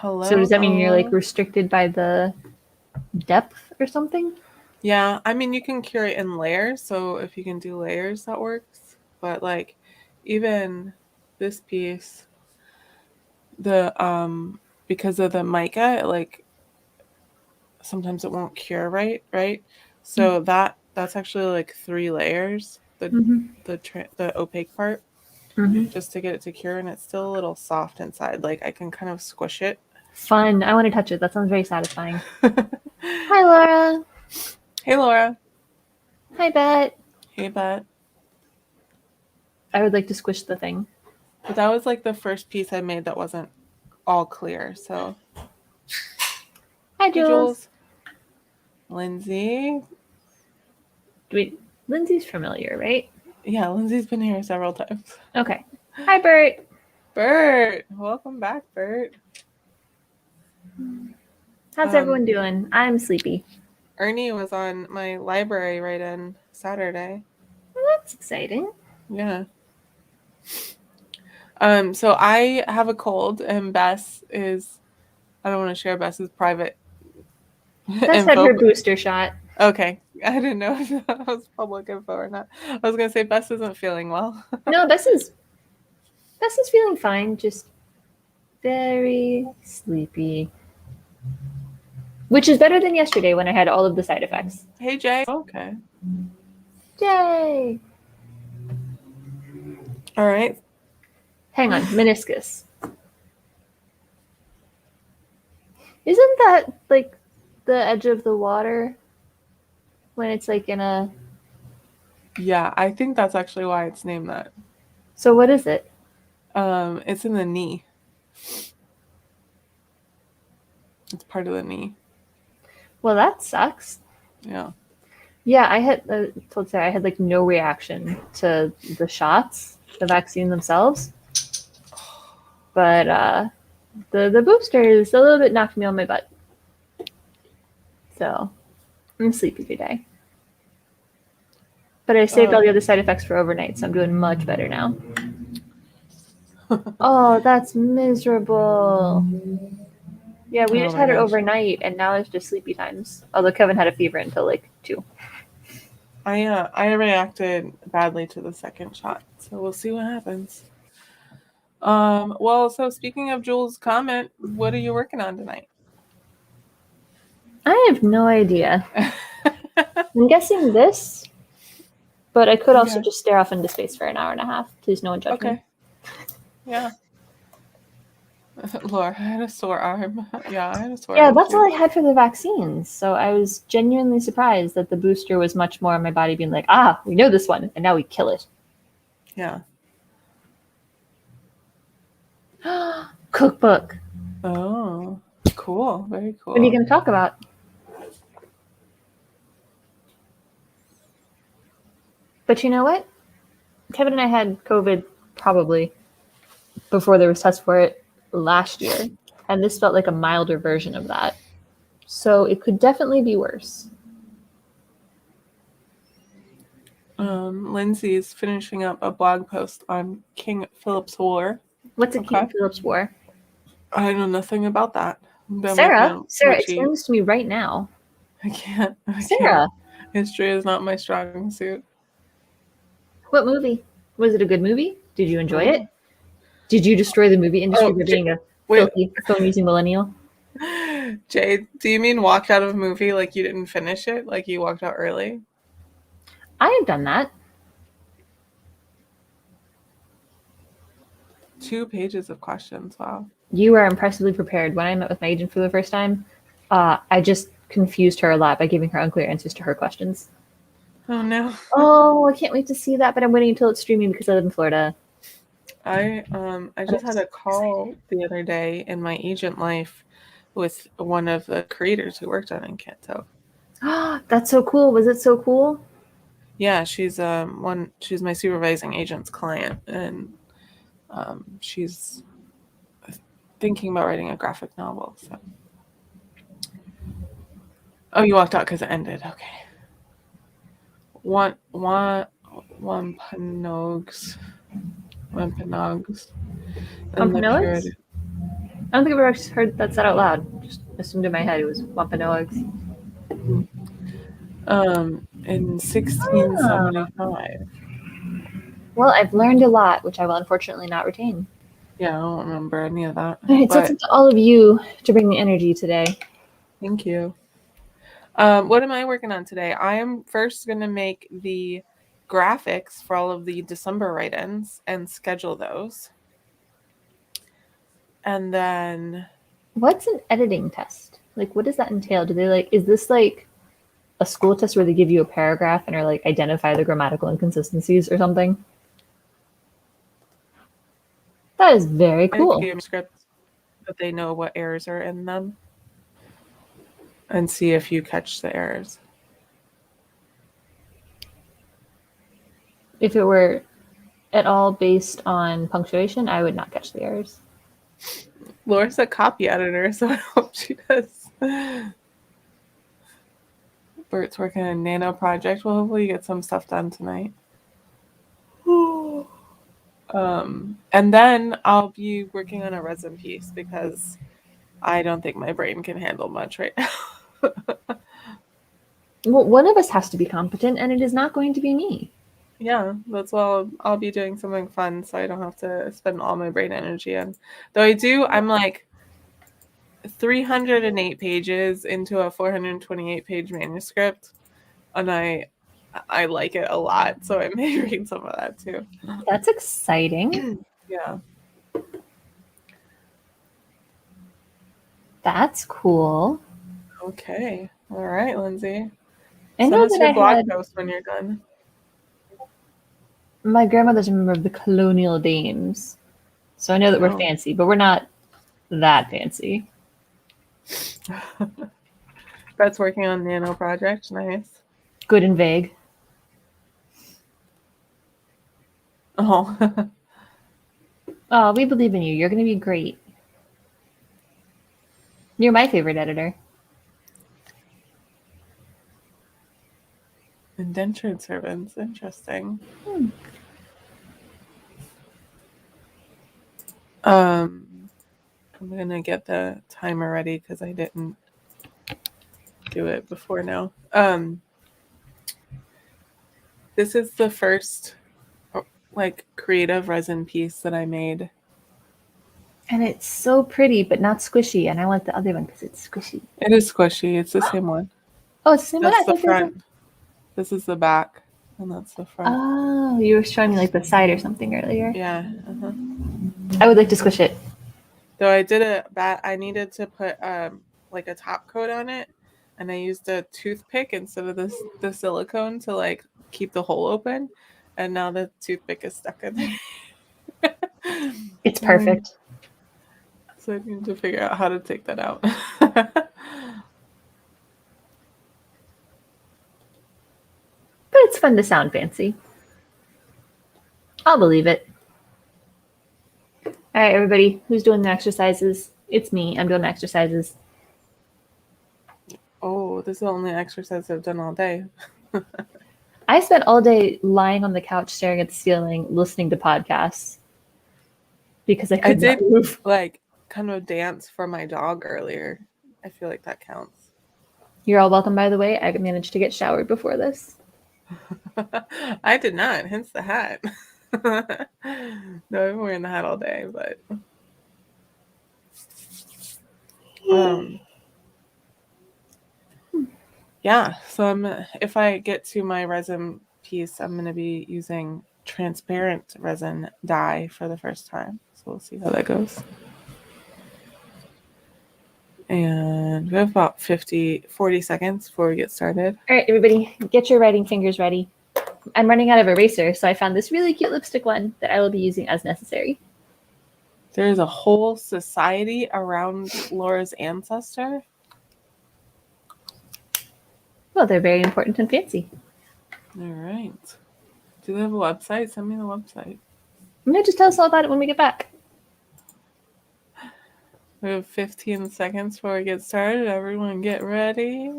So does that mean you're like restricted by the depth or something? Yeah, I mean you can cure it in layers, so if you can do layers that works. But like even this piece, the because of the mica, like sometimes it won't cure right? So that's actually like 3 layers, Mm-hmm. the opaque part, Mm-hmm. just to get it to cure, and it's still a little soft inside. Like I can kind of squish it. Fun. I want to touch it. That sounds very satisfying. Hi, Laura. Hey Laura. Hi, Bet. Hey Bet. I would like to squish the thing. But that was like the first piece I made that wasn't all clear. So Hi, hey Jules. Jules. Lindsay. Wait, Lindsay's familiar, right? Yeah, Lindsay's been here several times. Okay. Hi, Bert. Bert. Welcome back, Bert. How's everyone doing? I'm sleepy. Ernie was on my library write-in Saturday. Well, that's exciting. Yeah. So I have a cold, and Bess is, I don't want to share Bess's private Bess had info. her booster shot. Okay. I didn't know if that was public info or not. I was going to say Bess isn't feeling well. No, Bess is feeling fine, just very sleepy. Which is better than yesterday when I had all of the side effects. Hey, Jay. Okay. Yay! All right. Hang on, meniscus. Isn't that like the edge of the water when it's like in a... Yeah, I think that's actually why it's named that. So what is it? It's in the knee. It's part of the knee. Well, that sucks. Yeah. Yeah, I had told Sarah I had like no reaction to the shots, the vaccine themselves, but the boosters a little bit knocked me on my butt. So I'm sleepy today. But I saved all the other side effects for overnight, so I'm doing much better now. Oh, that's miserable. Yeah, we just had it overnight, and now it's just sleepy times. Although Kevin had a fever until like 2. I reacted badly to the second shot, so we'll see what happens. Well, so speaking of Jules' comment, what are you working on tonight? I have no idea. I'm guessing this, but I could also just stare off into space for an hour and a half. Please, no one judge me. Yeah. Laura, I had a sore arm. Yeah, I had a sore arm. Yeah, that's all I had for the vaccines. So I was genuinely surprised that the booster was much more my body being like, we know this one, and now we kill it. Yeah. Cookbook. Oh, cool. Very cool. What are you going to talk about? But you know what? Kevin and I had COVID probably before there was tests for it last year, and this felt like a milder version of that. So it could definitely be worse. Lindsay's finishing up a blog post on King Philip's War. What's a King Philip's War? I know nothing about that. Sarah, explain this to me right now. I can't. Sarah. History is not my strong suit. What movie? Was it a good movie? Did you enjoy it? Did you destroy the movie industry by being a filthy phone-using millennial? Jay, do you mean walked out of a movie like you didn't finish it? Like you walked out early? I have done that. 2 pages of questions. Wow. You are impressively prepared. When I met with my agent for the first time, I just confused her a lot by giving her unclear answers to her questions. Oh, no. Oh, I can't wait to see that, but I'm waiting until it's streaming because I live in Florida. I just had a call the other day in my agent life with one of the creators who worked on Encanto. That's so cool. Was it so cool? Yeah, she's my supervising agent's client, and she's thinking about writing a graphic novel. So. Oh, you walked out because it ended. Okay. Wampanoags. Wampanoags? I don't think I've ever actually heard that said out loud. Just assumed in my head it was Wampanoags. In Ah. 1675. Well, I've learned a lot, which I will unfortunately not retain. Yeah, I don't remember any of that. All right, so it's But up to all of you to bring the energy today. thank you. What am I working on today? I am first going to make the graphics for all of the December write-ins and schedule those. And then What's an editing test? Like, what does that entail? Do they like, is this like a school test where they give you a paragraph and are like, identify the grammatical inconsistencies or something? That is very I cool. give scripts that they know what errors are in them and see if you catch the errors. If it were at all based on punctuation, I would not catch the errors. Laura's a copy editor, so I hope she does. Bert's working on a nano project. Well, hopefully you get some stuff done tonight. And then I'll be working on a resin piece because I don't think my brain can handle much right now. Well, one of us has to be competent, and it is not going to be me. Yeah, that's why I'll be doing something fun so I don't have to spend all my brain energy in. Though I'm like 308 pages into a 428 page manuscript, and I like it a lot, so I may read some of that too. That's exciting. Yeah. That's cool. Okay. All right, Lindsay. I Send know us that your I blog had post when you're done. my grandmother's a member of the colonial dames, so I know that we're Oh. fancy, but we're not that fancy. Brett's working on nano project. Nice. Good and vague. Oh. Oh, we believe in you. You're going to be great. You're my favorite editor. Indentured servants. Interesting. I'm gonna get the timer ready because I didn't do it before now. This is the first like creative resin piece that I made. And it's so pretty, but not squishy. And I want the other one because it's squishy. It is squishy. It's the same one. Oh, it's the same one. That's I the thought there's front. This is the back, and that's the front. Oh, you were showing me like the side or something earlier. Yeah. I would like to squish it. Though I did I needed to put like a top coat on it, and I used a toothpick instead of the silicone to like keep the hole open, and now the toothpick is stuck in there. It's perfect. So I need to figure out how to take that out. But it's fun to sound fancy. I'll believe it. All right, everybody, who's doing the exercises? It's me. I'm doing the exercises. Oh, this is the only exercise I've done all day. I spent all day lying on the couch staring at the ceiling, listening to podcasts because I could not move. Like kind of dance for my dog earlier. I feel like that counts. You're all welcome, by the way. I managed to get showered before this. I did not, hence the hat. No, I've been wearing the hat all day, but yeah. So if I get to my resin piece, I'm going to be using transparent resin dye for the first time. So we'll see how that goes. And we have about 40 seconds before we get started. All right, everybody, get your writing fingers ready. I'm running out of eraser, so I found this really cute lipstick one that I will be using as necessary. There's a whole society around Laura's ancestor. Well, they're very important and fancy. All right. Do they have a website? Send me the website. I'm going to just tell us all about it when we get back. We have 15 seconds before we get started. Everyone get ready.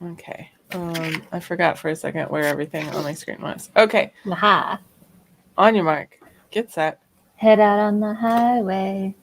Okay. I forgot for a second where everything on my screen was. Okay. Aha. On your mark. Get set. Head out on the highway.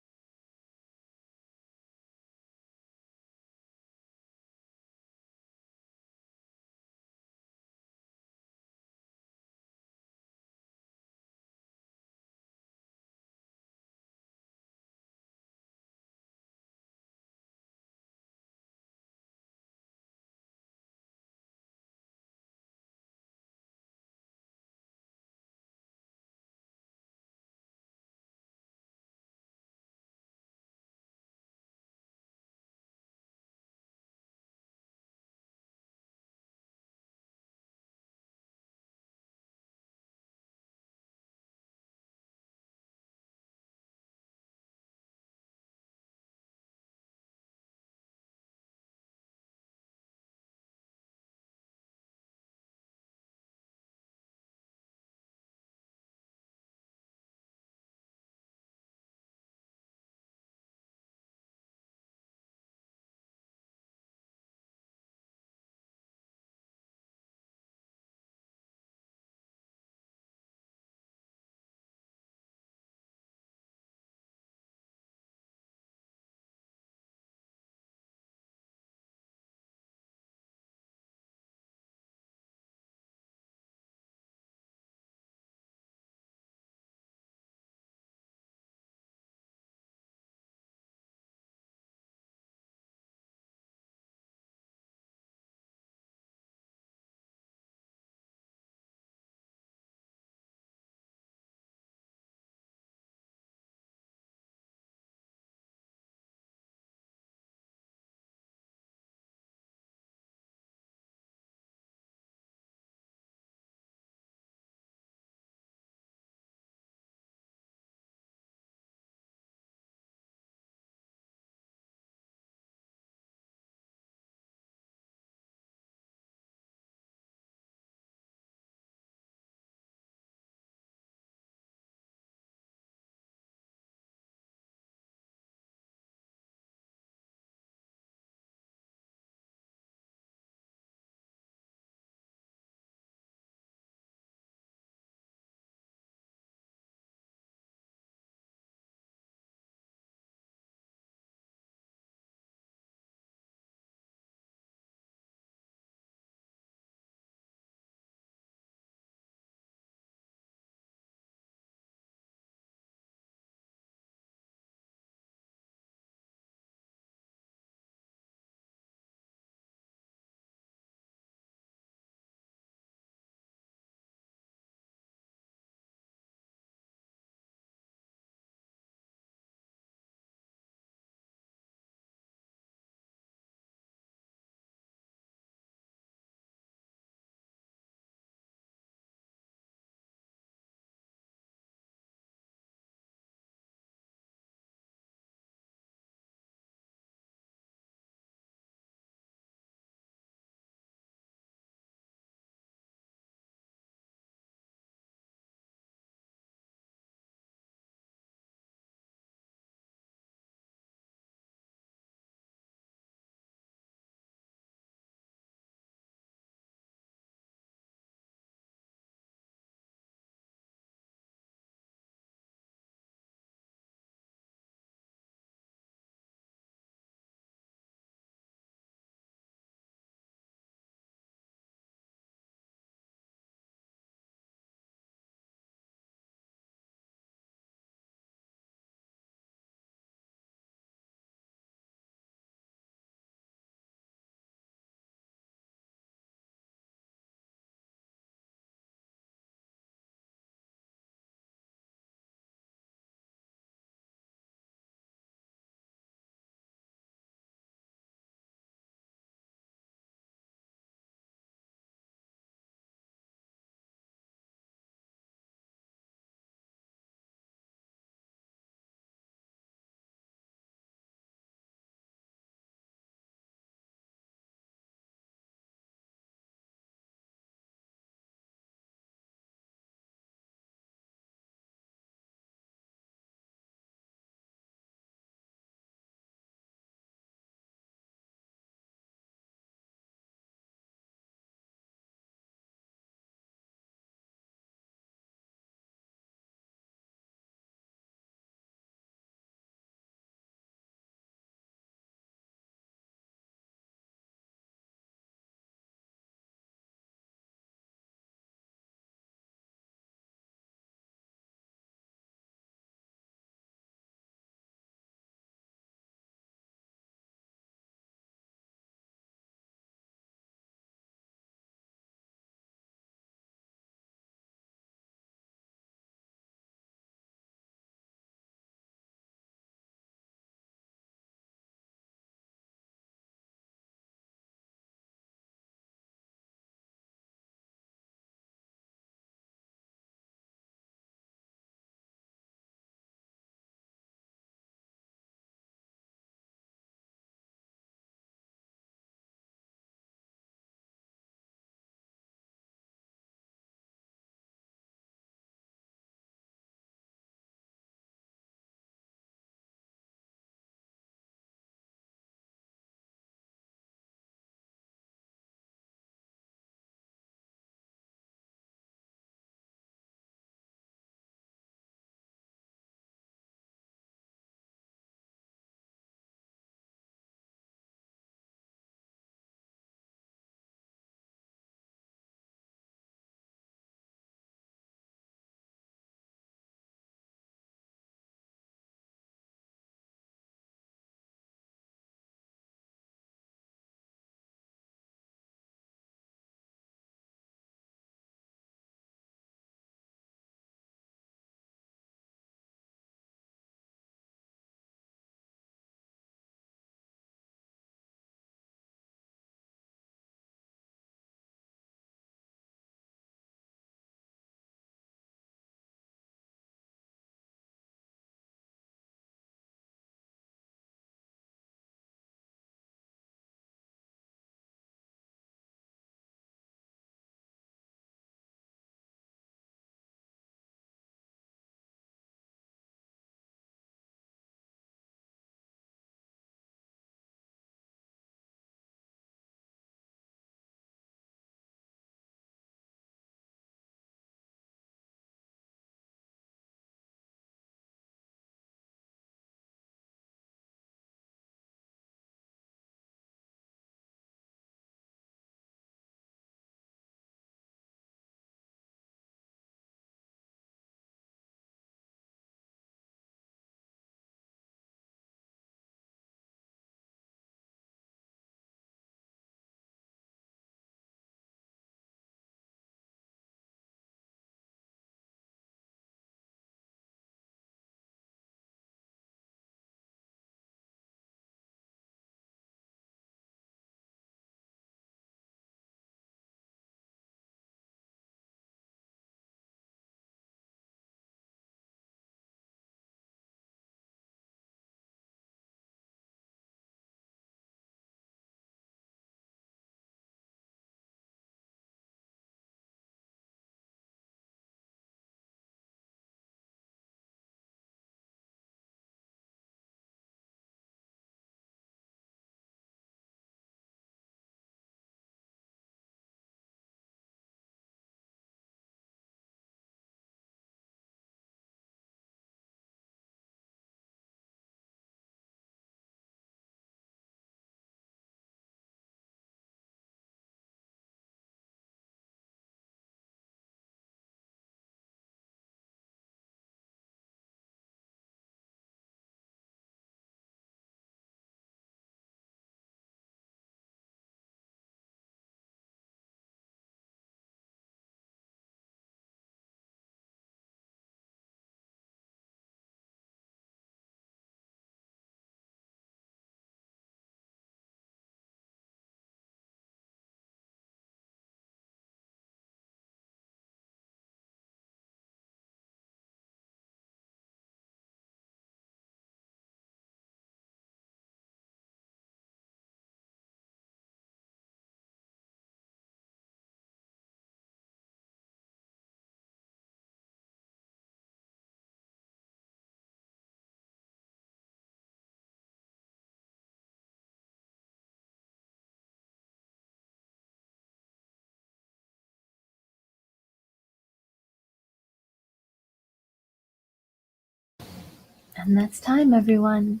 And that's time, everyone.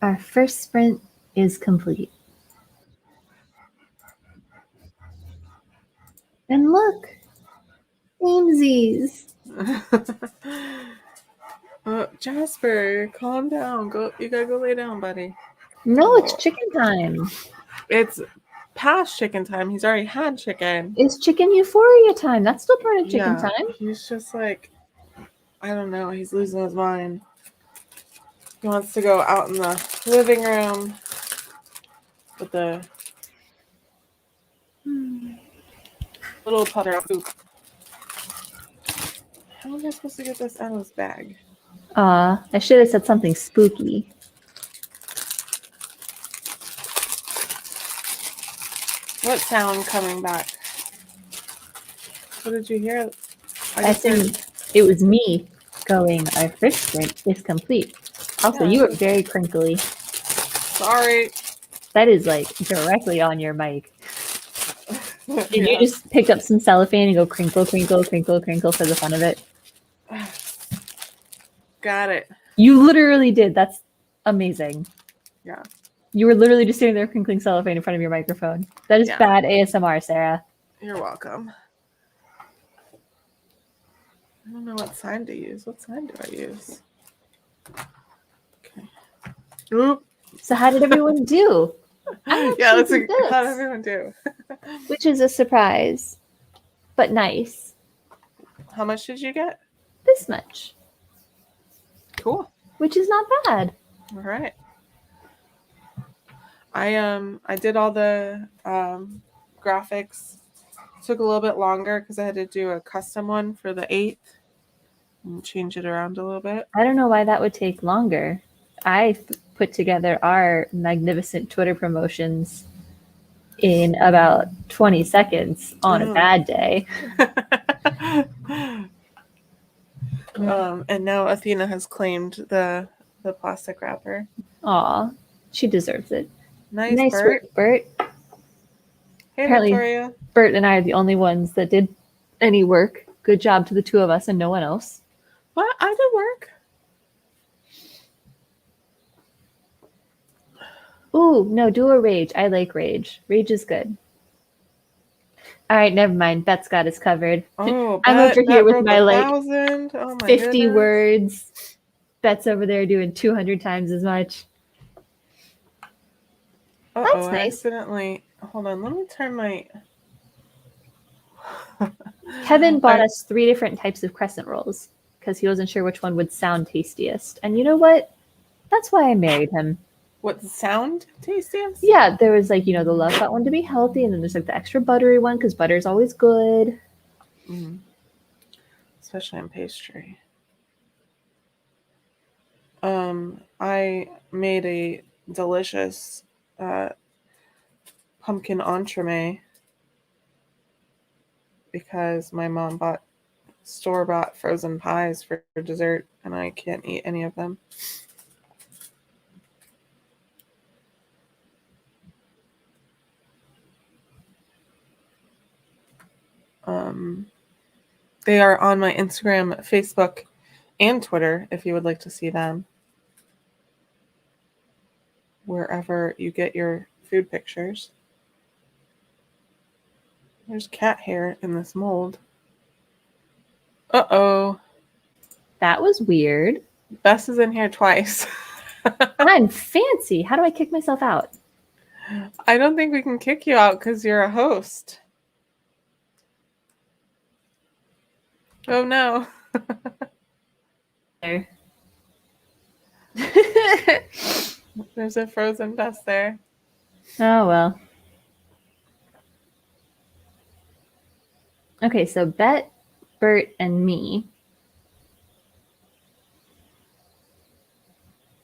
Our first sprint is complete. And look, samesies. Jasper, calm down. You gotta go lay down, buddy. No, it's Oh. chicken time. It's past chicken time. He's already had chicken. It's chicken euphoria time. That's still part of chicken time. He's just like, I don't know. He's losing his mind. He wants to go out in the living room with the little putter of poop. How am I supposed to get this out of his bag? I should have said something spooky. What sound coming back? What did you hear? I think it was me going, our first sprint is complete. Also, you were very crinkly. Sorry. That is like directly on your mic. Did you just pick up some cellophane and go crinkle, crinkle, crinkle, crinkle for the fun of it? Got it. You literally did. That's amazing. Yeah. You were literally just sitting there crinkling cellophane in front of your microphone. That is bad ASMR, Sarah. You're welcome. I don't know what sign to use. What sign do I use? Okay. Oop. So how did everyone do? Yeah, let's see. How did everyone do? Which is a surprise, but nice. How much did you get? This much. Cool. Which is not bad. All right. I did all the graphics. Took a little bit longer because I had to do a custom one for the 8th and change it around a little bit. I don't know why that would take longer. I put together our magnificent Twitter promotions in about 20 seconds on a bad day. And now Athena has claimed the plastic wrapper. Aw, she deserves it. Nice Bert. Work, Bert. Hey, Apparently, Victoria. Bert and I are the only ones that did any work. Good job to the two of us and no one else. What? I did work. Ooh, no, do a rage. I like rage. Rage is good. All right, never mind. Bet's got us covered. Oh, I'm over here with my 1,000. Oh, my 50 goodness. words. Bet's over there doing 200 times as much. That's nice. I accidentally. Hold on. Let me turn my. Kevin bought us 3 different types of crescent rolls because he wasn't sure which one would sound tastiest. And you know what? That's why I married him. What, sound tastiest? Yeah, there was like, the love that one to be healthy, and then there's like the extra buttery one because butter is always good. Mm-hmm. Especially in pastry. I made a delicious pumpkin entremet because my mom bought store-bought frozen pies for dessert, and I can't eat any of them. They are on my Instagram, Facebook, and Twitter if you would like to see them. Wherever you get your food pictures. There's cat hair in this mold. Uh-oh. That was weird. Bess is in here twice. I'm fancy. How do I kick myself out? I don't think we can kick you out because you're a host. Oh, no. There. There's a frozen Bess there. Oh, well. Okay, so Bet, Bert, and me.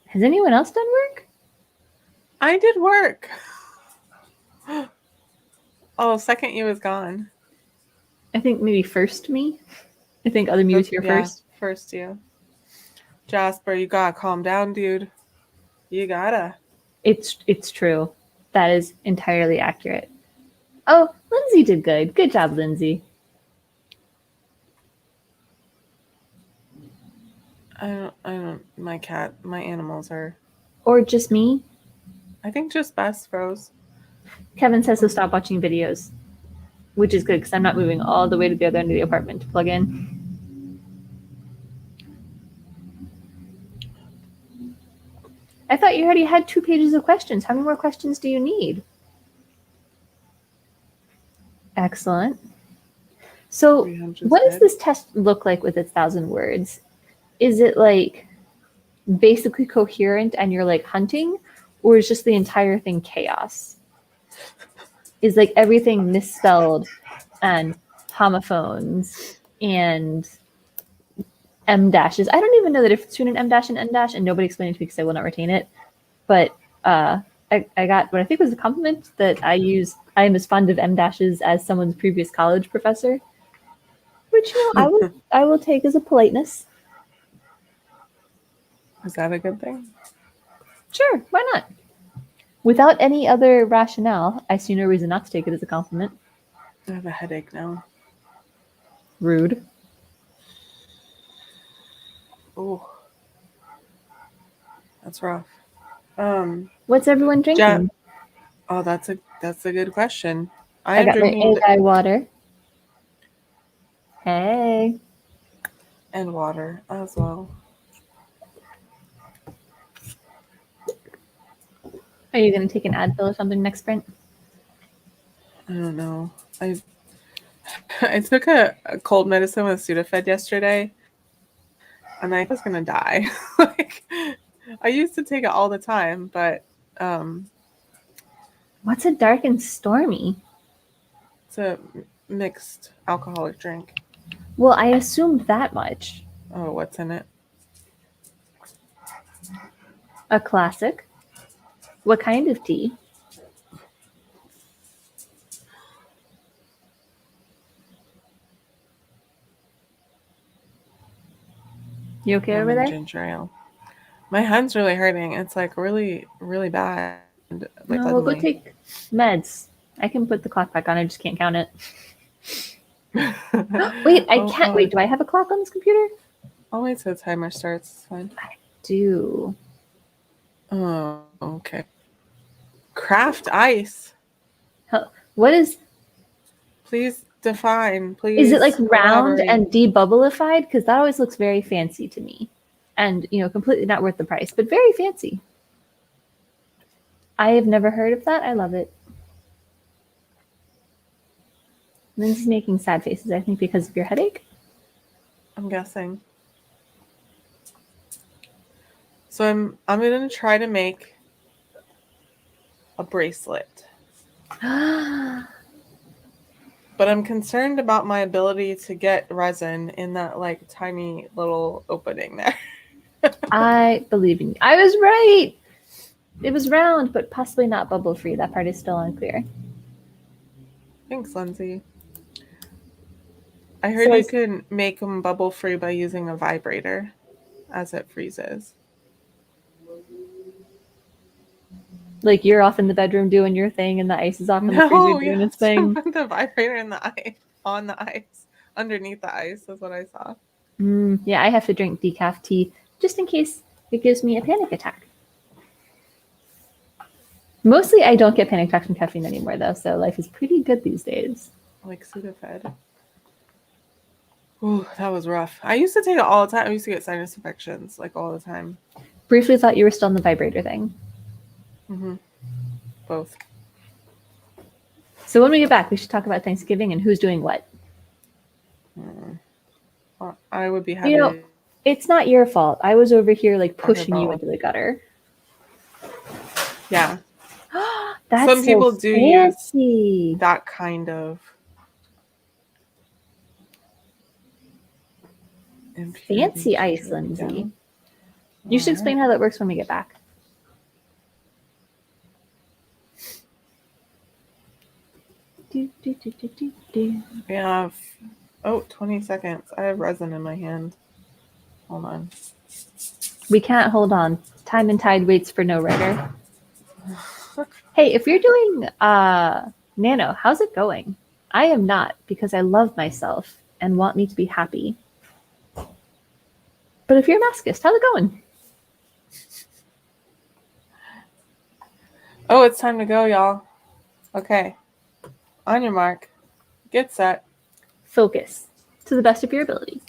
Has anyone else done work? I did work. Oh, second you was gone. I think maybe first me. I think other me was here first. First you. Jasper, you gotta calm down, dude. You gotta. It's true. That is entirely accurate. Oh, Lindsay did good. Good job, Lindsay. My animals are, Or just me? I think just Bess froze. Kevin says to stop watching videos, which is good because I'm not moving all the way to the other end of the apartment to plug in. I thought you already had 2 pages of questions. How many more questions do you need? Excellent. So, 300's what does good. this test look like with its 1,000 words? Is it like basically coherent and you're like hunting, or is just the entire thing chaos? Is like everything misspelled and homophones and M dashes? I don't even know the difference between an M dash and N dash, and nobody explained it to me because I will not retain it. But I got what I think was a compliment that I am as fond of M dashes as someone's previous college professor, which I will take as a politeness. Is that a good thing? Sure, why not? Without any other rationale, I see no reason not to take it as a compliment. I have a headache now. Rude. Oh, that's rough. What's everyone drinking? Oh, that's a good question. I I am got my drinking AI water. Hey. and water as well. Are you going to take an Advil or something next sprint? I don't know. I took a cold medicine with Sudafed yesterday, and I was gonna die. Like, I used to take it all the time, but What's a dark and stormy? it's a mixed alcoholic drink. Well, I assumed that much. Oh, what's in it? A classic. What kind of tea? You okay over Lemon there? ginger ale. My hand's really hurting. It's like really, really bad. Like No, we'll go suddenly. take meds. I can put the clock back on. I just can't count it. Wait, I can't. Wait, do I have a clock on this computer? I'll wait till the timer starts. It's fine. I do. Oh, okay. Craft ice. What is? Please define. Please. Is it like round elaborate. and debubblified? Because that always looks very fancy to me, and completely not worth the price, but very fancy. I have never heard of that. I love it. Lindsay's making sad faces. I think because of your headache. I'm guessing. So I'm gonna try to make a bracelet. But I'm concerned about my ability to get resin in that like tiny little opening there. I believe in you. I was right. It was round, but possibly not bubble free. That part is still unclear. Thanks, Lindsay. I heard you can make them bubble free by using a vibrator as it freezes. Like you're off in the bedroom doing your thing, and the ice is off in the freezer doing its thing. The vibrator in the ice, on the ice, underneath the ice is what I saw. Yeah, I have to drink decaf tea just in case it gives me a panic attack. Mostly, I don't get panic attacks from caffeine anymore, though, so life is pretty good these days. Like Sudafed. Ooh, that was rough. I used to take it all the time. I used to get sinus infections like all the time. Briefly thought you were still in the vibrator thing. Mm-hmm. Both. So when we get back, we should talk about Thanksgiving and who's doing what. Well, I would be happy. It's not your fault. I was over here like pushing you into the gutter. Yeah. That's some people do fancy. Use that kind of fancy ice, Lindsay. You should explain how that works when we get back. We have 20 seconds. I have resin in my hand. Hold on. We can't hold on. Time and tide waits for no writer. Hey, if you're doing Nano, how's it going? I am not, because I love myself and want me to be happy. But But if you're a masochist, how's it going? Oh, it's time to go, y'all. Okay. On your mark. Get set. Focus to the best of your ability.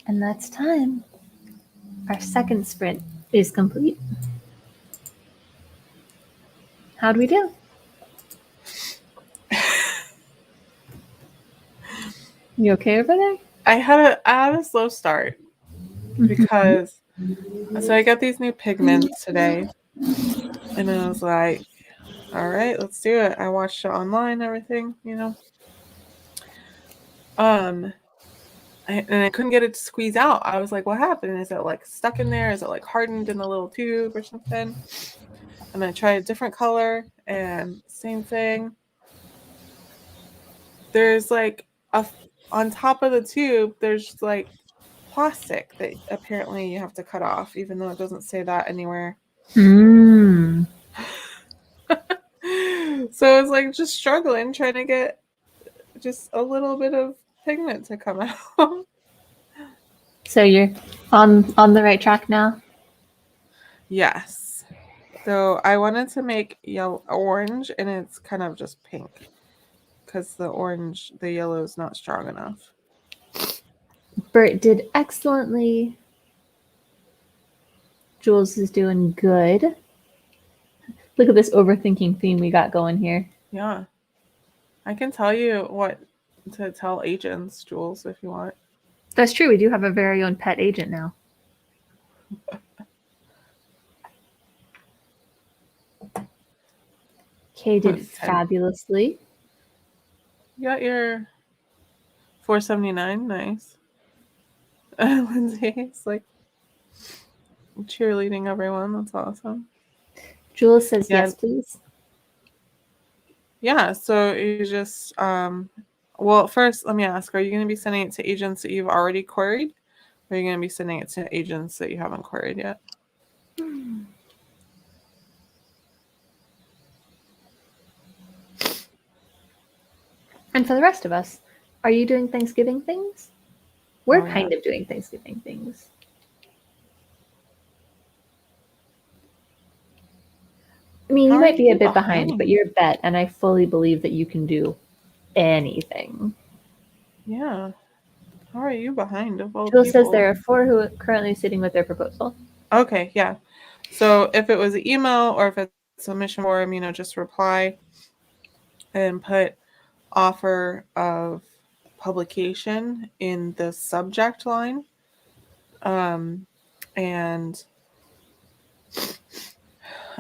And that's time. Our second sprint is complete. How'd we do? You okay over there? I had a slow start because so I got these new pigments today, and I was like, all right, let's do it. I watched it online, everything, Um, and I couldn't get it to squeeze out. I was like, what happened? Is it like stuck in there? Is it like hardened in the little tube or something? And I tried a different color and same thing. There's like on top of the tube, there's like plastic that apparently you have to cut off, even though it doesn't say that anywhere. Mmm. So I was like just struggling trying to get just a little bit of pigment to come out. So you're on the right track now? Yes. So I wanted to make orange, and it's kind of just pink because the yellow is not strong enough. Bert did excellently. Jules is doing good. Look at this overthinking theme we got going here. Yeah. I can tell you what to tell agents, Jules, if you want. That's true. We do have a very own pet agent now. Kay did fabulously. You got your 479. Nice. Lindsay's like cheerleading everyone. That's awesome. Jules says yes, please. Yeah, so you just well, first let me ask, are you going to be sending it to agents that you've already queried? Or are you going to be sending it to agents that you haven't queried yet? And for the rest of us, are you doing Thanksgiving things? We're kind of doing Thanksgiving things. I mean, you might be a bit behind, but you're a vet, and I fully believe that you can do anything. Yeah. How are you behind of all Jill people? says there are 4 who are currently sitting with their proposal. Okay, yeah. So if it was an email or if it's a mission form, just reply and put offer of publication in the subject line. And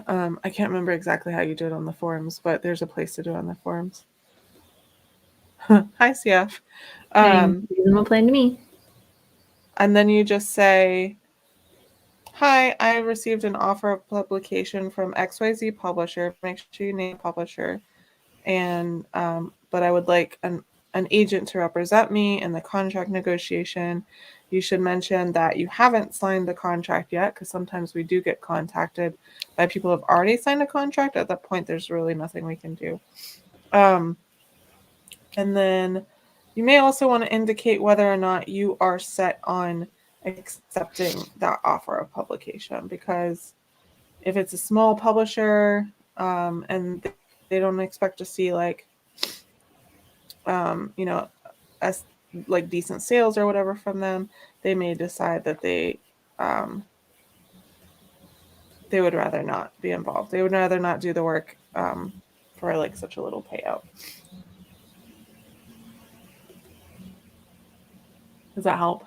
I can't remember exactly how you do it on the forums, but there's a place to do it on the forums. Hi, CF. Reasonable plan to me. And then you just say, hi, I received an offer of publication from XYZ publisher. Make sure you name publisher. And but I would like an agent to represent me in the contract negotiation. You should mention that you haven't signed the contract yet, because sometimes we do get contacted by people who have already signed a contract. At that point, there's really nothing we can do. And then you may also want to indicate whether or not you are set on accepting that offer of publication, because if it's a small publisher and they don't expect to see as like decent sales or whatever from them, they may decide that they would rather not be involved. They would rather not do the work for like such a little payout. Does that help?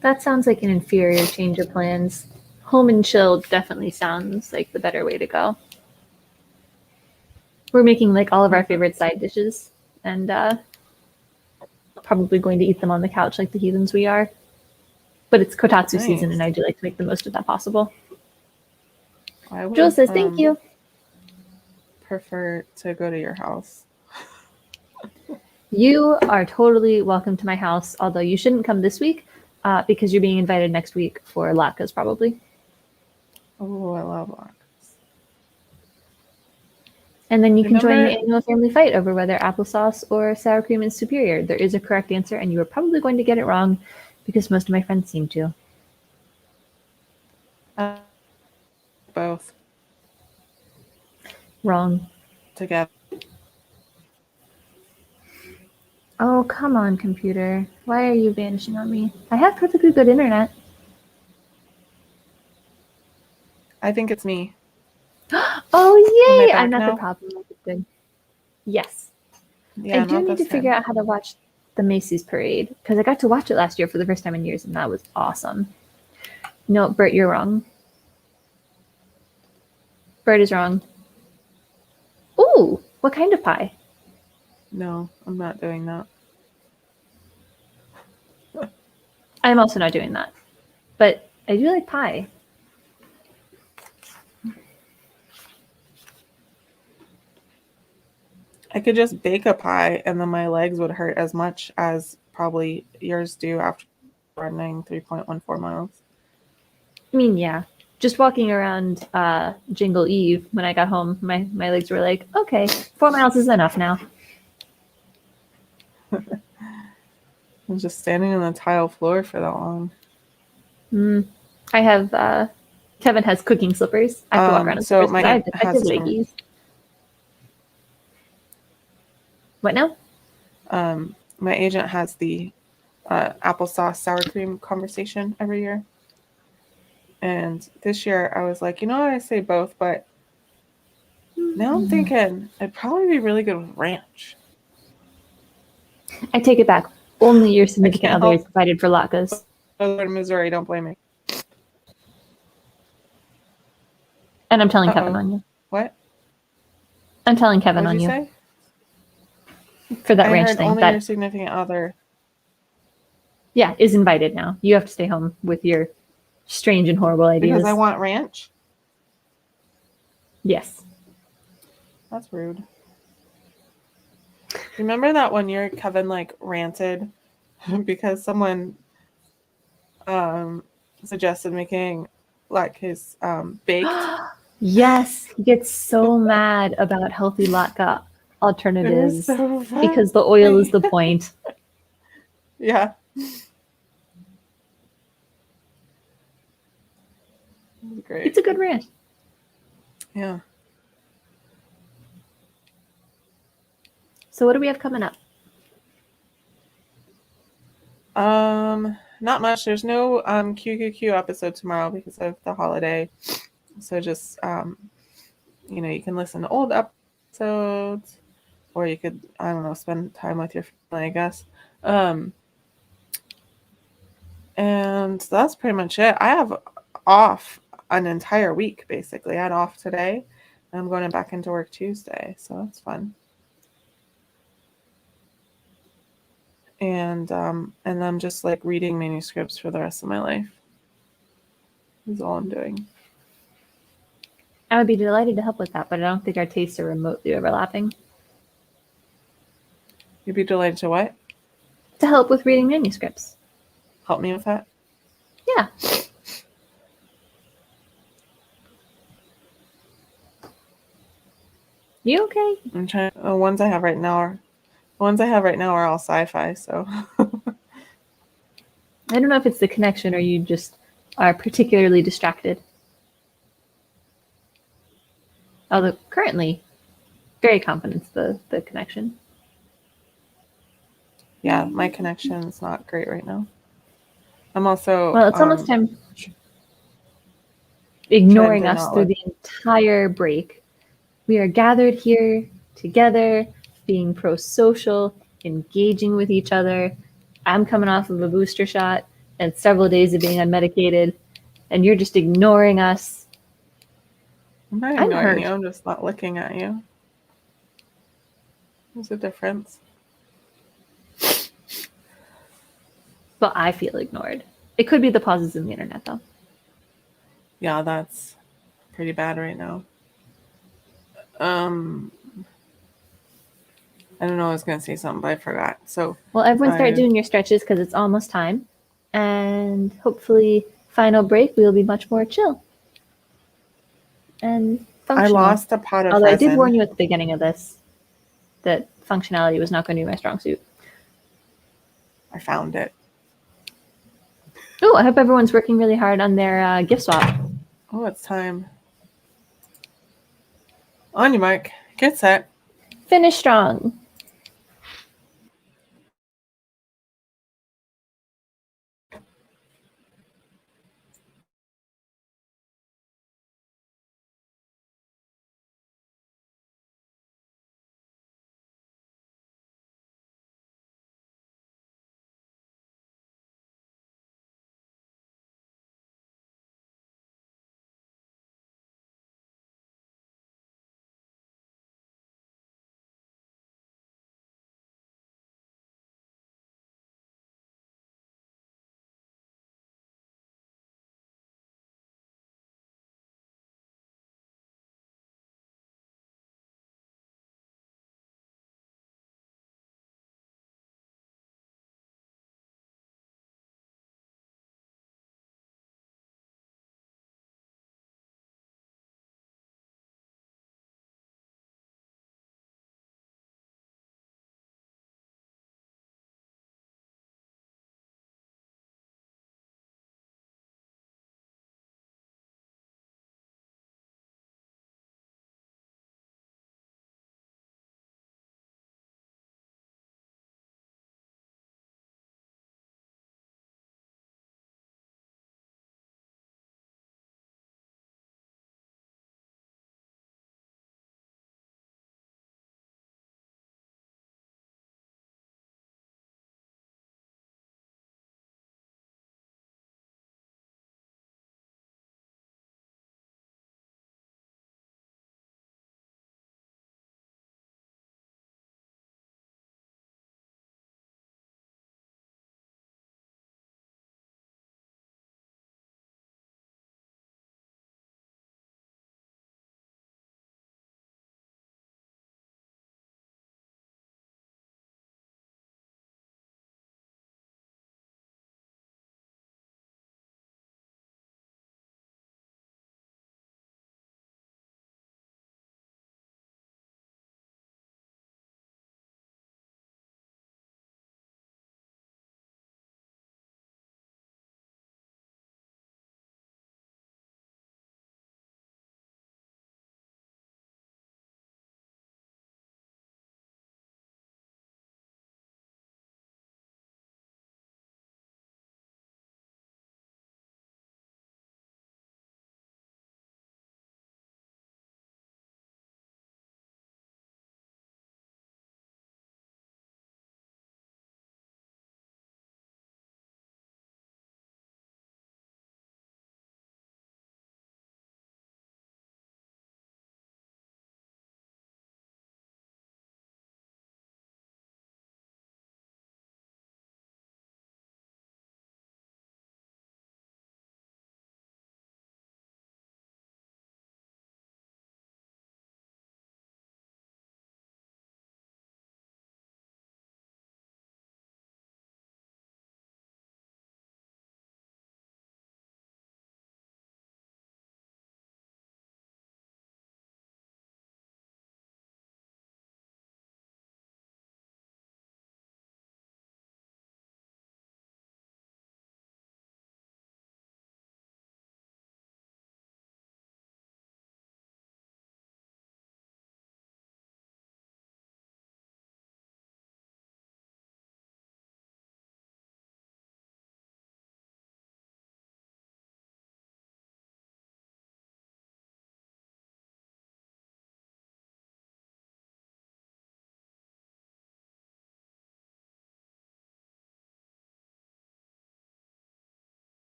That sounds like an inferior change of plans. Home and chill definitely sounds like the better way to go. We're making like all of our favorite side dishes and probably going to eat them on the couch like the heathens we are. But it's kotatsu season, and I do like to make the most of that possible. Jill says thank you. Prefer to go to your house. You are totally welcome to my house, although you shouldn't come this week because you're being invited next week for latkes probably. Oh, I love latkes. And then you can join the annual family fight over whether applesauce or sour cream is superior. There is a correct answer, and you are probably going to get it wrong because most of my friends seem to. Both. Wrong. Together. Oh, come on, computer. Why are you vanishing on me? I have perfectly good internet. I think it's me. Oh, Am I yay! I'm back not the now? problem. Good. Yes. I Yeah, do not need to this figure time. out how to watch the Macy's parade because I got to watch it last year for the first time in years, and that was awesome. No, Bert, you're wrong. Bert is wrong. Ooh, what kind of pie? No, I'm not doing that. I'm also not doing that. But I do like pie. I could just bake a pie and then my legs would hurt as much as probably yours do after running 3.14 miles. I mean, yeah. Just walking around Jingle Eve when I got home, my legs were like, okay, 4 miles is enough now. I'm just standing on the tile floor for that long. I have Kevin has cooking slippers. I have to walk around in So slippers my because I have aunt has defective this leggies. What now? my agent has the applesauce sour cream conversation every year. And this year I was like, you know what, I say both, but now I'm thinking it'd probably be really good with ranch. I take it back. Only your I significant can't other is help provided for latkes. but in Missouri, don't blame me. And I'm telling Kevin Uh-oh. on you. What? I'm telling Kevin What'd on you you say? for that I ranch heard thing. only your That, significant other. yeah, is invited now. You have to stay home with your strange and horrible Because I ideas. want ranch? Yes. That's rude. Remember that one year Kevin like ranted because someone suggested making like his baked. Yes, he gets so mad about healthy latke It was alternatives so because the oil is funny. the point. Yeah. It was great. It's a good rant. Yeah. So what do we have coming up? Not much. There's no QQQ episode tomorrow because of the holiday. So just you can listen to old episodes, or you could, I don't know, spend time with your family, I guess. And that's pretty much it. I have off an entire week basically. I had off today, and I'm going back into work Tuesday, so that's fun. And I'm just like reading manuscripts for the rest of my life. Is all I'm doing. I would be delighted to help with that, but I don't think our tastes are remotely overlapping. You'd be delighted to what? To help with reading manuscripts. Help me with that? Yeah. You okay? I'm trying. The ones I have right now are all sci-fi. So I don't know if it's the connection or you just are particularly distracted. Although currently, very confident it's the connection. yeah, my connection's not great right now. I'm also Well, it's almost time trying ignoring to us not through look. the entire break. We are gathered here together, being pro-social, engaging with each other. I'm coming off of a booster shot and several days of being unmedicated, and you're just ignoring us. I'm not I'm ignoring you. hurt, I'm just not looking at you. There's a difference. but I feel ignored. It could be the pauses in the internet, though. Yeah, that's pretty bad right now. I don't know. I was gonna say something, but I forgot. So, Well, everyone start I doing your stretches because it's almost time. And hopefully, final break, we'll be much more chill and functional. lost a pot of Although I did warn resin. you at the beginning of this that functionality was not going to be my strong suit. I found it. Oh, I hope everyone's working really hard on their gift swap. Oh, it's time. On your mark. Get set. Finish strong.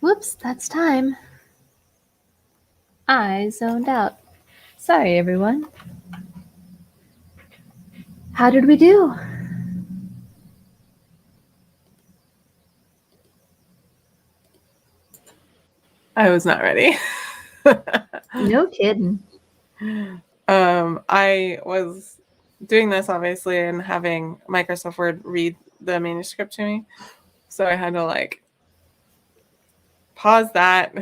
Whoops, that's time. I zoned out. Sorry, everyone. How did we do? I was not ready. No kidding. I was doing this obviously and having Microsoft Word read the manuscript to me. So I had to like pause that,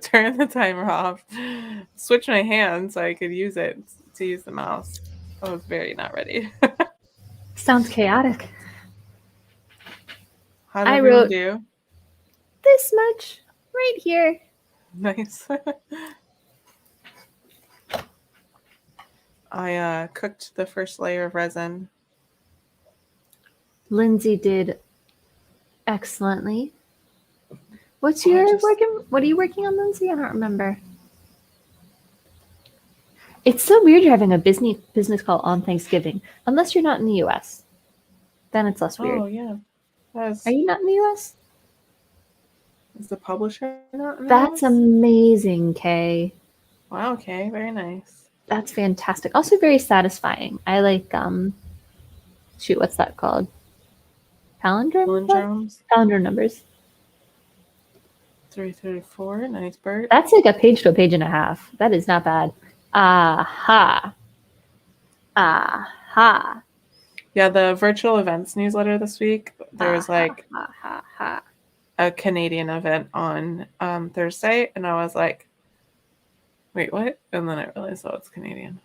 turn the timer off, switch my hand so I could use it to use the mouse. I was very not ready. Sounds chaotic. How did I everyone wrote do? this much right here. Nice. I cooked the first layer of resin. Lindsay did excellently. What are you working on, Lindsay? I don't remember. It's so weird you're having a business call on Thanksgiving, unless you're not in the US. Then it's less weird. Oh yeah. Are you not in the US? Is the publisher not in the That's US? amazing, Kay. Wow, okay, very nice. That's fantastic. Also very satisfying. I like shoot, what's that called? Palindrome? Palindromes. Palindrome numbers. 334. Nice, Bert. That's like a page to a page and a half. That is not bad. Aha. Aha. Yeah, the virtual events newsletter this week, there was like ha. a Canadian event on Thursday, and I was like, wait, what? And then I realized, oh, it's Canadian.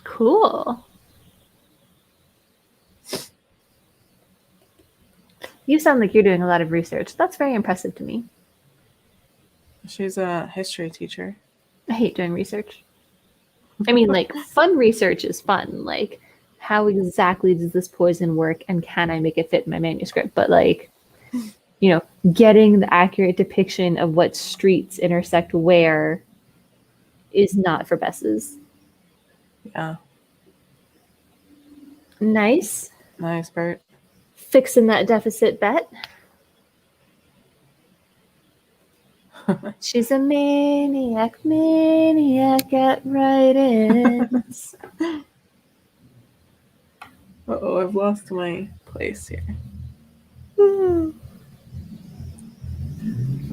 Cool. You sound like you're doing a lot of research. That's very impressive to me. She's a history teacher. I hate doing research. I mean, like, fun research is fun. Like, how exactly does this poison work and can I make it fit in my manuscript? But, like, you know, getting the accurate depiction of what streets intersect where is not for Bess's. Yeah. Nice. Nice, Bert. Fixing that deficit bet. She's a maniac at write-ins. Uh-oh, I've lost my place here.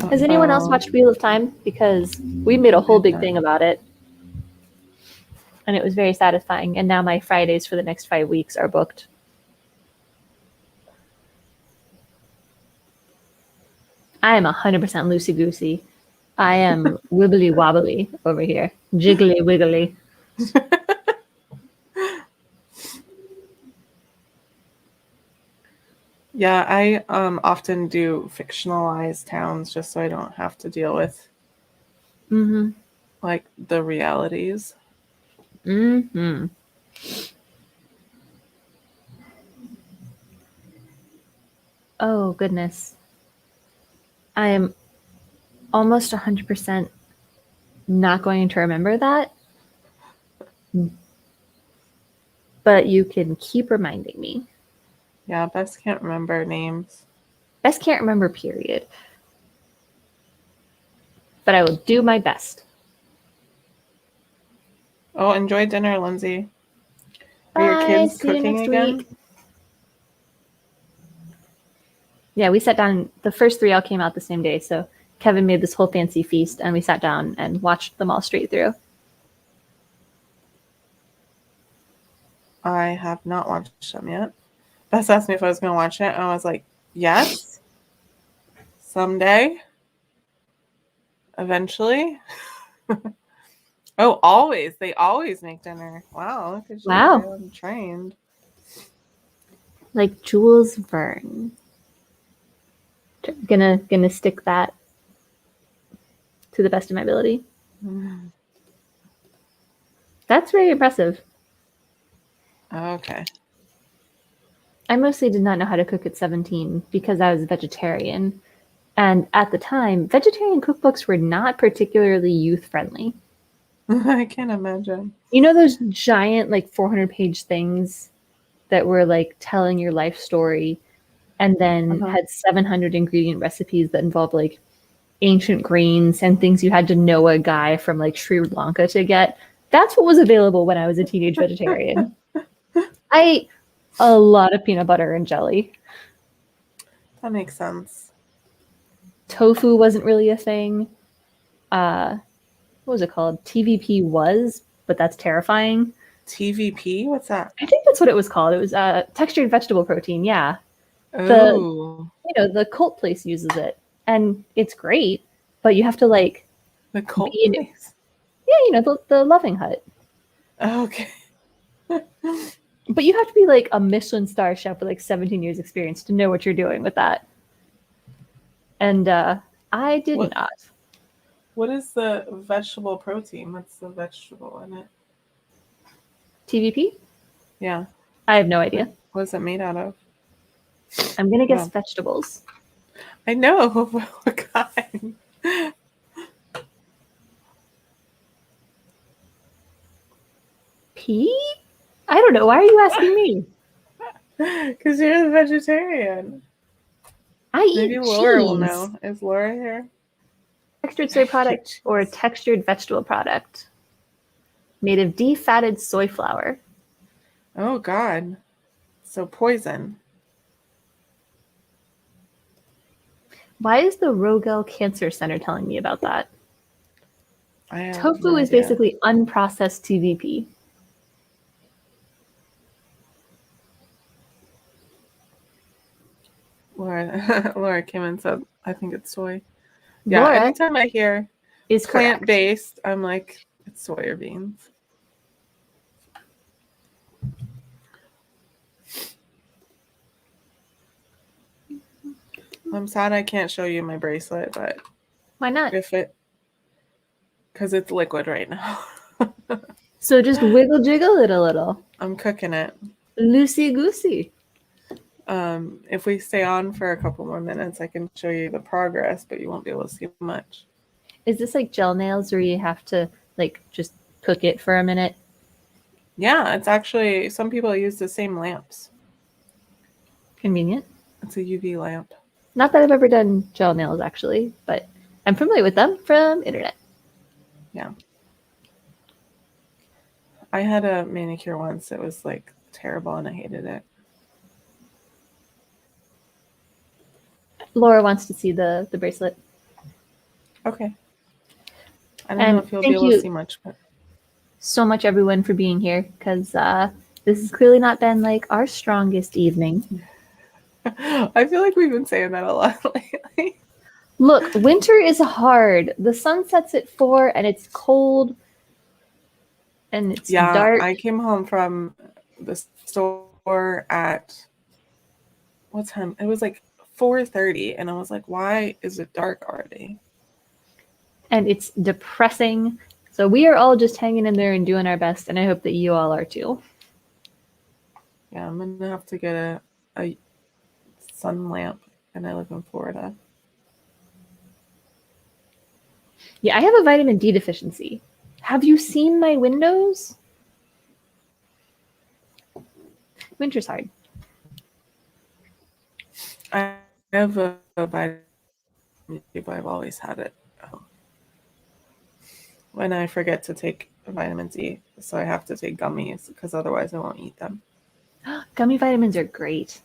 Has anyone else watched Wheel of Time? Because we made a whole big thing about it. And it was very satisfying. And now my Fridays for the next 5 weeks are booked. I am 100% loosey-goosey. I am wibbly-wobbly over here. Jiggly-wiggly. Yeah, I often do fictionalized towns just so I don't have to deal with like the realities. Oh, goodness. I am almost 100% not going to remember that. But you can keep reminding me. Yeah, Bess can't remember names. Bess can't remember, period. But I will do my best. Oh, enjoy dinner, Lindsay. Are your kids cooking again? Week. Yeah, we sat down. The first 3 all came out the same day. So Kevin made this whole fancy feast, and we sat down and watched them all straight through. I have not watched them yet. Bess asked me if I was going to watch it, and I was like, yes. Someday. Eventually. Oh, always. They always make dinner. Wow, look at you. Wow. I'm trained. Like Jules Verne. Gonna stick that to the best of my ability. That's very impressive. Okay. I mostly did not know how to cook at 17 because I was a vegetarian. And at the time, vegetarian cookbooks were not particularly youth-friendly. I can't imagine. You know those giant, like, 400-page things that were, like, telling your life story and then had 700 ingredient recipes that involved like ancient grains and things you had to know a guy from like Sri Lanka to get. That's what was available when I was a teenage vegetarian. I ate a lot of peanut butter and jelly. That makes sense. Tofu wasn't really a thing. What was it called? TVP was, but that's terrifying. TVP? What's that? I think that's what it was called. It was textured vegetable protein. Yeah, Oh, the cult place uses it, and it's great, but you have to like the cult be in, place. yeah, the Loving Hut. Oh, okay. But you have to be like a Michelin star chef with like 17 years experience to know what you're doing with that. And I did not. What is the vegetable protein? What's the vegetable in it? TVP? Yeah. I have no idea. What is it made out of? I'm going to guess vegetables. I know. What kind? Pea? I don't know. Why are you asking me? Because you're the vegetarian. I eat Maybe Laura will know. Is Laura here? Textured soy product or a textured vegetable product made of defatted soy flour. Oh, God. So poison. Why is the Rogel Cancer Center telling me about that? Tofu no is idea. basically unprocessed TVP. Laura came and said, I think it's soy. Yeah, Laura anytime I hear is plant-based, I'm like, it's soy or beans. I'm sad I can't show you my bracelet, but why not? Because it's liquid right now. So just wiggle jiggle it a little. I'm cooking it. Loosey goosey. If we stay on for a couple more minutes, I can show you the progress, but you won't be able to see much. Is this like gel nails where you have to like just cook it for a minute? Yeah, it's actually, some people use the same lamps. Convenient. It's a UV lamp. Not that I've ever done gel nails actually, but I'm familiar with them from internet. Yeah. I had a manicure once. It was like terrible and I hated it. Laura wants to see the bracelet. Okay. I don't know if you'll be able to see much, but so much everyone for being here, because this has clearly not been like our strongest evening. I feel like we've been saying that a lot lately. Look, winter is hard. The sun sets at 4 and it's cold and it's dark. I came home from the store at what time? It was like 4:30 and I was like, why is it dark already? And it's depressing. So we are all just hanging in there and doing our best, and I hope that you all are too. Yeah, I'm gonna have to get a sun lamp, and I live in Florida. Yeah, I have a vitamin D deficiency. Have you seen my windows? Winter's hard. I have a vitamin D, but I've always had it. When I forget to take vitamin D, so I have to take gummies because otherwise I won't eat them. Gummy vitamins are great.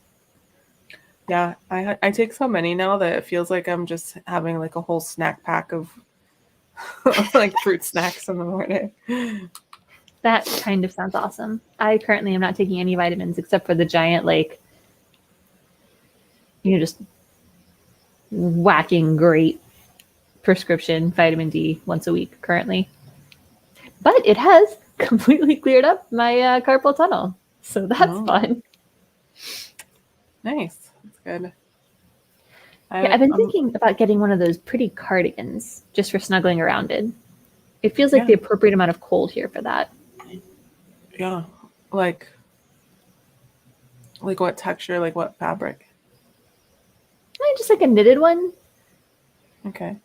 Yeah, I take so many now that it feels like I'm just having like a whole snack pack of like fruit snacks in the morning. That kind of sounds awesome. I currently am not taking any vitamins except for the giant, like, just whacking great prescription vitamin D once a week currently. But it has completely cleared up my carpal tunnel. So that's fun. Nice. That's good. I've been thinking about getting one of those pretty cardigans just for snuggling around in. It feels like the appropriate amount of cold here for that. Yeah. Like what texture, like what fabric? Just like a knitted one. Okay.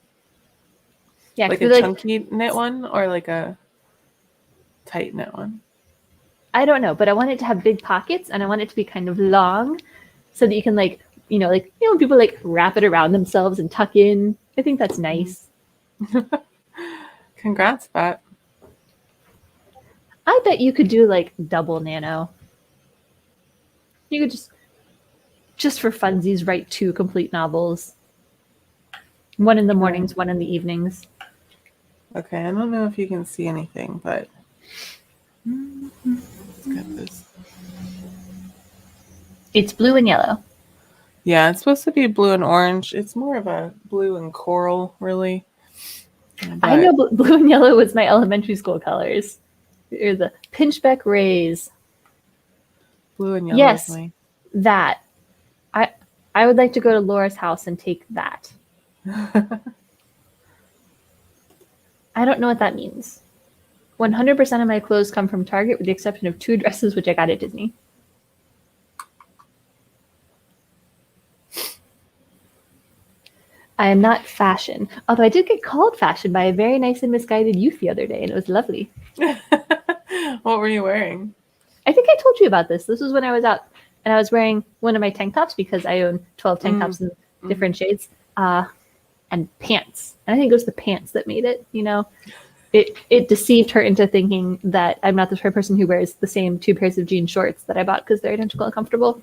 Yeah, like a chunky knit one or like a tight knit one? I don't know, but I want it to have big pockets and I want it to be kind of long so that you can like when people like wrap it around themselves and tuck in. I think that's nice. Congrats, Bet. I bet you could do like double nano. You could just for funsies write 2 complete novels. One in the mornings, one in the evenings. Okay, I don't know if you can see anything, but let's get this. It's blue and yellow. Yeah, it's supposed to be blue and orange. It's more of a blue and coral, really. But I know blue and yellow was my elementary school colors. They're the pinchbeck rays. blue and yellow Yes, is my... that. I would like to go to Laura's house and take that. I don't know what that means. 100% of my clothes come from Target with the exception of 2 dresses which I got at Disney. I am not fashion, although I did get called fashion by a very nice and misguided youth the other day, and it was lovely. What were you wearing? I think I told you about this. This was when I was out, and I was wearing one of my tank tops because I own 12 tank tops in different shades, and pants. And I think it was the pants that made it, It deceived her into thinking that I'm not the type of person who wears the same 2 pairs of jean shorts that I bought because they're identical and comfortable.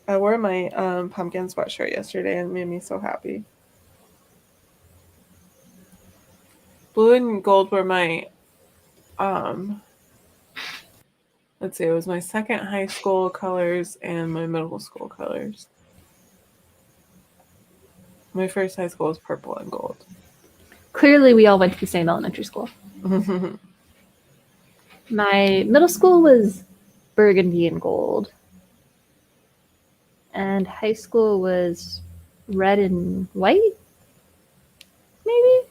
I wore my pumpkin sweatshirt yesterday and it made me so happy. Blue and gold were my, let's see, it was my second high school colors and my middle school colors. My first high school was purple and gold. Clearly, we all went to the same elementary school. My middle school was burgundy and gold. And high school was red and white? Maybe?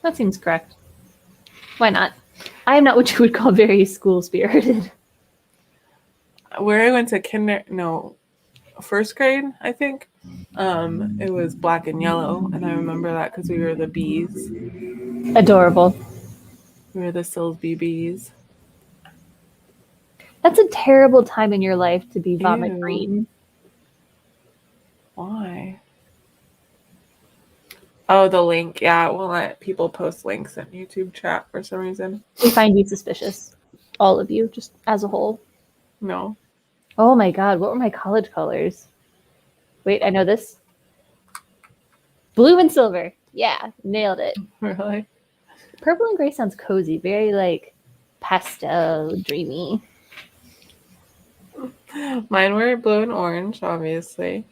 That seems correct. Why not? I am not what you would call very school-spirited. Where I went to first grade, I think, it was black and yellow. And I remember that because we were the bees. Adorable. We were the Silsby bees. That's a terrible time in your life to be vomit green. Why? Oh, the link. Yeah, it won't let people post links in YouTube chat for some reason. We find you suspicious. All of you, just as a whole. No. Oh my god, what were my college colors? Wait, I know this. Blue and silver. Yeah, nailed it. Really? Purple and gray sounds cozy. Very, like, pastel, dreamy. Mine were blue and orange, obviously.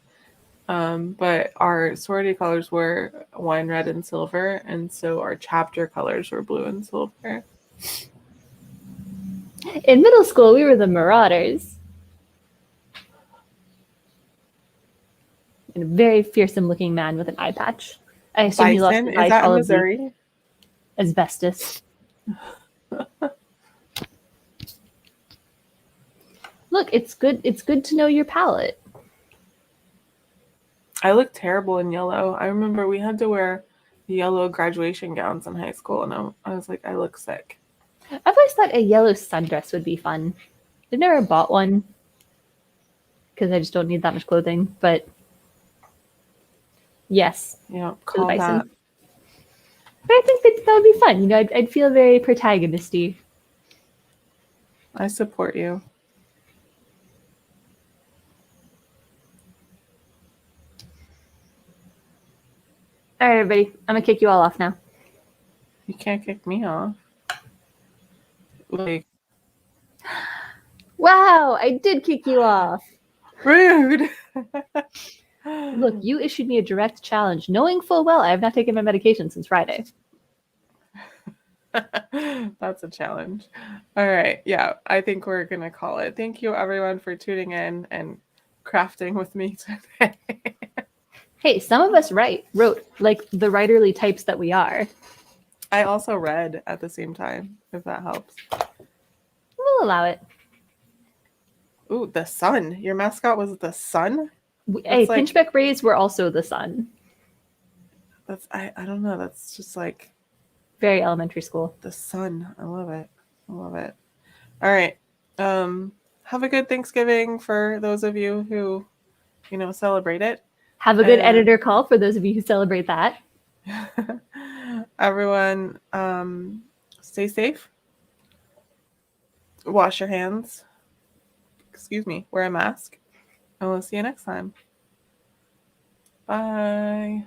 But our sorority colors were wine red and silver, and so our chapter colors were blue and silver. In middle school, we were the Marauders. And a very fearsome-looking man with an eye patch. I assume he lost his eye Is that to all in of the Missouri? asbestos. Look, it's good. It's good to know your palette. I look terrible in yellow. I remember we had to wear yellow graduation gowns in high school, and I was like, I look sick. I've always thought a yellow sundress would be fun. I've never bought one because I just don't need that much clothing. But yes, Yeah, call the bison. that. But I think that would be fun. I'd feel very protagonisty. I support you. All right, everybody. I'm gonna kick you all off now. You can't kick me off. Like, wow, I did kick you off. Rude. Look, you issued me a direct challenge, knowing full well I have not taken my medication since Friday. That's a challenge. All right. Yeah, I think we're going to call it. Thank you, everyone, for tuning in and crafting with me today. Hey, some of us wrote like the writerly types that we are. I also read at the same time, if that helps. We'll allow it. Ooh, the sun. Your mascot was the sun? Hey, like, Pinchbeck Rays were also the sun. That's I don't know. That's just like very elementary school. The sun. I love it. I love it. All right. have a good Thanksgiving for those of you who, celebrate it. Have a good And editor call for those of you who celebrate that. everyone, stay safe. Wash your hands. Excuse me. Wear a mask. And we'll see you next time. Bye.